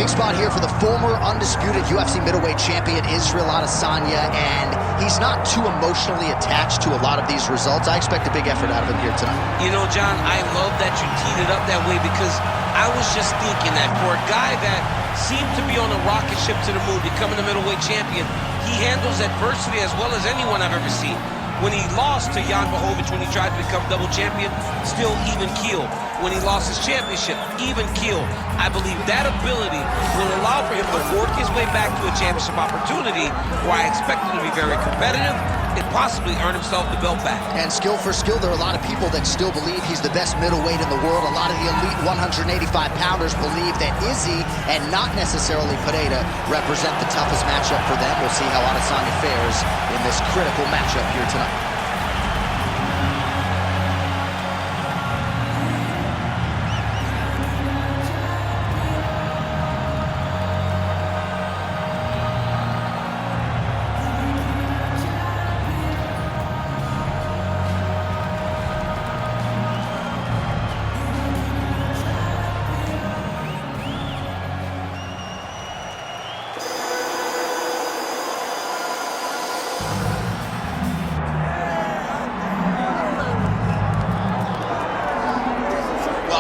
Big spot here for the former undisputed UFC middleweight champion, Israel Adesanya, and he's not too emotionally attached to a lot of these results. I expect a big effort out of him here tonight. You know, John, I love that you teed it up that way, because I was just thinking that for a guy that seemed to be on a rocket ship to the moon, becoming a middleweight champion, he handles adversity as well as anyone I've ever seen. When he lost to Jan Blachowicz, when he tried to become double champion, still even keel. When he lost his championship, even keel. I believe that ability will allow for him to work his way back to a championship opportunity, where I expect him to be very competitive and possibly earn himself the belt back. And skill for skill, there are a lot of people that still believe he's the best middleweight in the world. A lot of the elite 185-pounders believe that Izzy, and not necessarily Pineda, represent the toughest matchup for them. We'll see how Adesanya fares in this critical matchup here tonight.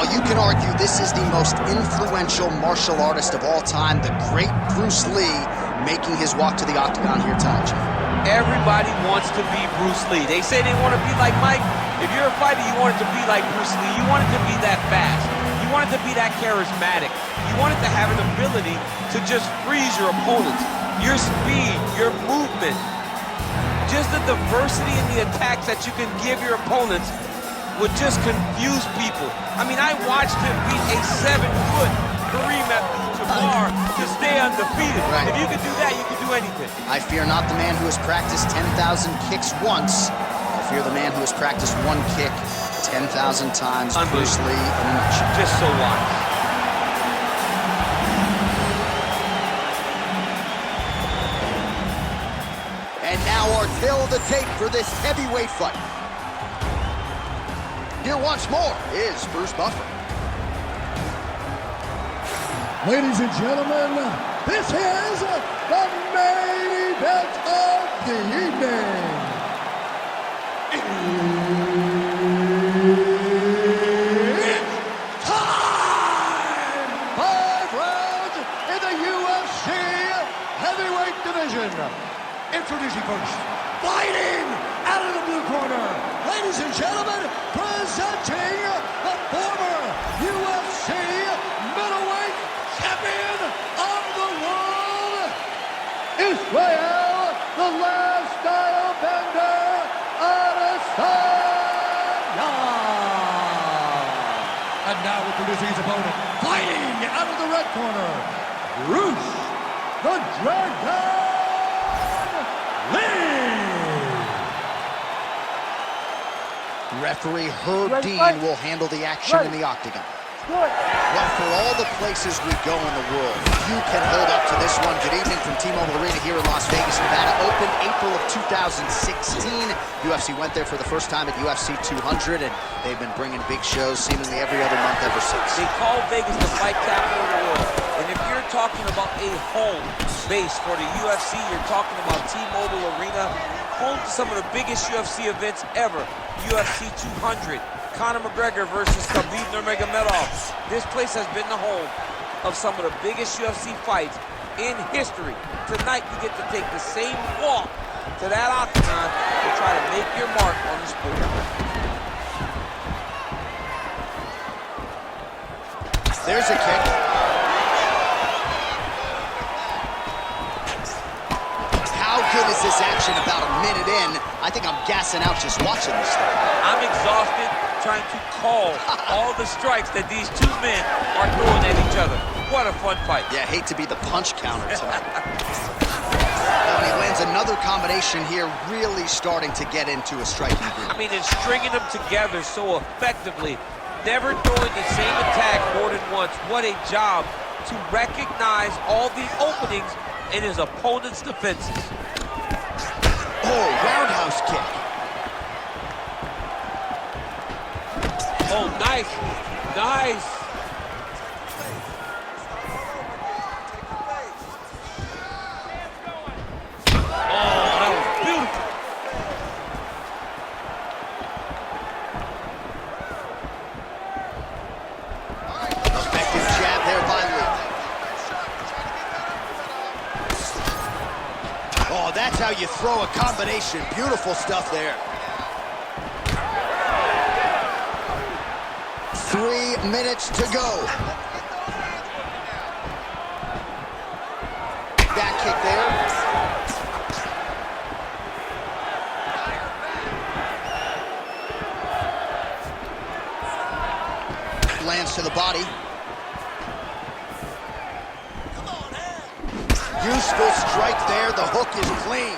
You can argue this is the most influential martial artist of all time, the great Bruce Lee, making his walk to the octagon here tonight, Jim. Everybody wants to be Bruce Lee. They say they want to be like Mike. If you're a fighter, you want it to be like Bruce Lee. You want it to be that fast. You want it to be that charismatic. You want it to have an ability to just freeze your opponents. Your speed, your movement, just the diversity in the attacks that you can give your opponents would just confuse people. I mean, I watched him beat a 7-foot Kareem Abdul-Jabbar to stay undefeated. Right. If you can do that, you can do anything. I fear not the man who has practiced 10,000 kicks once. I fear the man who has practiced one kick 10,000 times. Bruce Lee in a nutshell. Just so wise. And now our tale of the tape for this heavyweight fight. Here once more is Bruce Buffer. Ladies and gentlemen, this is the main event of the evening. It's time! 5 rounds in the UFC heavyweight division. Introducing first, fighting out of the blue corner, ladies and gentlemen, presenting the former UFC middleweight champion of the world, Israel, the last style bender, Adesanya. And now introducing his opponent, fighting out of the red corner, Bruce the Dragon Lee. Referee Herb Dean will handle the action in the octagon. Well, for all the places we go in the world, you can hold up to this one. Good evening from T-Mobile Arena here in Las Vegas, Nevada. Opened April of 2016. UFC went there for the first time at UFC 200, and they've been bringing big shows seemingly every other month ever since. They call Vegas the fight capital of the world. And if you're talking about a home base for the UFC, you're talking about T-Mobile Arena, home to some of the biggest UFC events ever. UFC 200, Conor McGregor versus Khabib Nurmagomedov. This place has been the home of some of the biggest UFC fights in history. Tonight, you get to take the same walk to that octagon to try to make your mark on the sport. There's a kick. How good is this action about a minute in? I think I'm gassing out just watching this thing. I'm exhausted trying to call all the strikes that these two men are throwing at each other. What a fun fight. Yeah, hate to be the punch counter tonight. Oh, and he lands another combination here, really starting to get into a striking groove. I mean, it's stringing them together so effectively, never throwing the same attack more than once. What a job to recognize all the openings in his opponent's defenses. Oh, roundhouse kick. Oh, nice, nice. Oh, that's how you throw a combination. Beautiful stuff there. 3 minutes to go. Back kick there. Lands to the body. Useful strike there. The hook is clean.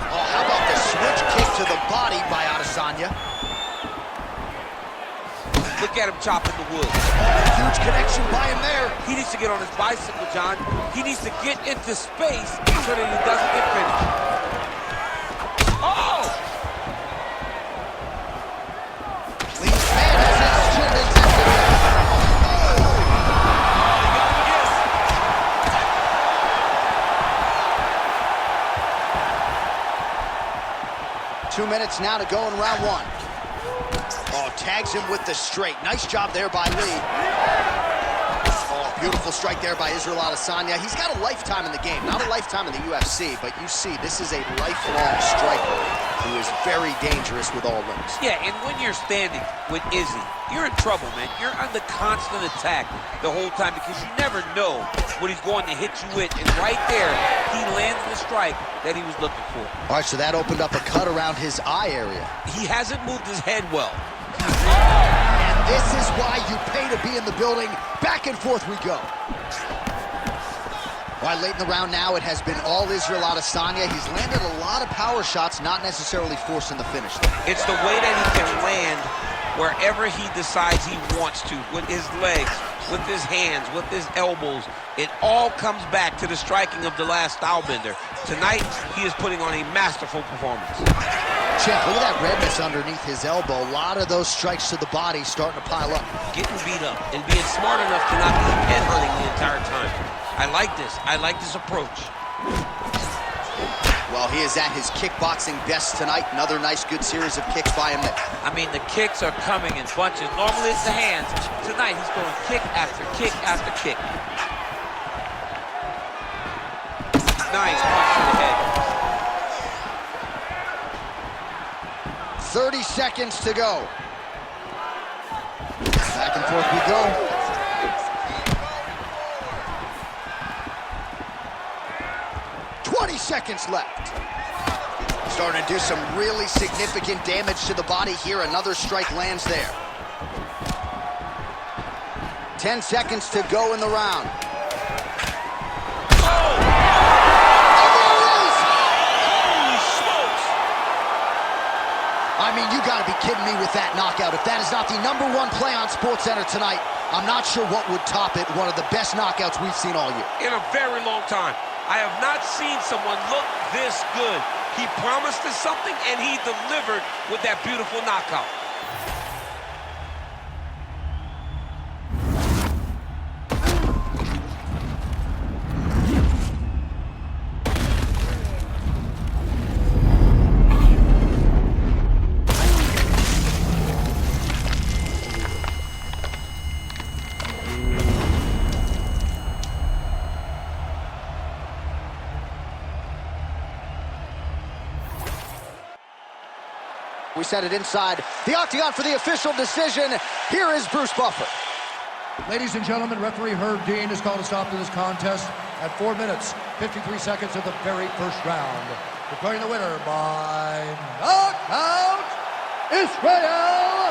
Oh, how about the switch kick to the body by Adesanya? Look at him chopping the wood. Oh, huge connection by him there. He needs to get on his bicycle, John. He needs to get into space so that he doesn't get finished. Oh! Lee's man has his chin intended. Oh! 2 minutes now to go in round one. Oh, tags him with the straight. Nice job there by Lee. Oh, beautiful strike there by Israel Adesanya. He's got a lifetime in the game, not a lifetime in the UFC, but you see, this is a lifelong striker who is very dangerous with all limbs. Yeah, and when you're standing with Izzy, you're in trouble, man. You're under constant attack the whole time because you never know what he's going to hit you with. And right there, he lands the strike that he was looking for. All right, so that opened up a cut around his eye area. He hasn't moved his head well. And this is why you pay to be in the building. Back and forth we go. All right, late in the round now, it has been all Israel Adesanya. He's landed a lot of power shots, not necessarily forcing the finish. It's the way that he can land wherever he decides he wants to, with his legs, with his hands, with his elbows. It all comes back to the striking of the last stylebender. Tonight, he is putting on a masterful performance. Check, look at that redness underneath his elbow. A lot of those strikes to the body starting to pile up. Getting beat up and being smart enough to not be headhunting the entire time. I like this. I like this approach. Well, he is at his kickboxing best tonight. Another nice, good series of kicks by him there. I mean, the kicks are coming in bunches. Normally it's the hands. Tonight he's going kick after kick after kick. Nice punch to the head. 30 seconds to go. Back and forth we go. Seconds left. Starting to do some really significant damage to the body here. Another strike lands there. 10 seconds to go in the round. Oh! And there it is! Holy smokes! I mean, you gotta be kidding me with that knockout. If that is not the #1 play on SportsCenter tonight, I'm not sure what would top it. One of the best knockouts we've seen all year. In a very long time. I have not seen someone look this good. He promised us something, and he delivered with that beautiful knockout. We set it inside the octagon for the official decision. Here is Bruce Buffer. Ladies and gentlemen, referee Herb Dean has called a stop to this contest at 4 minutes, 53 seconds of the very first round. Declaring the winner by knockout, Israel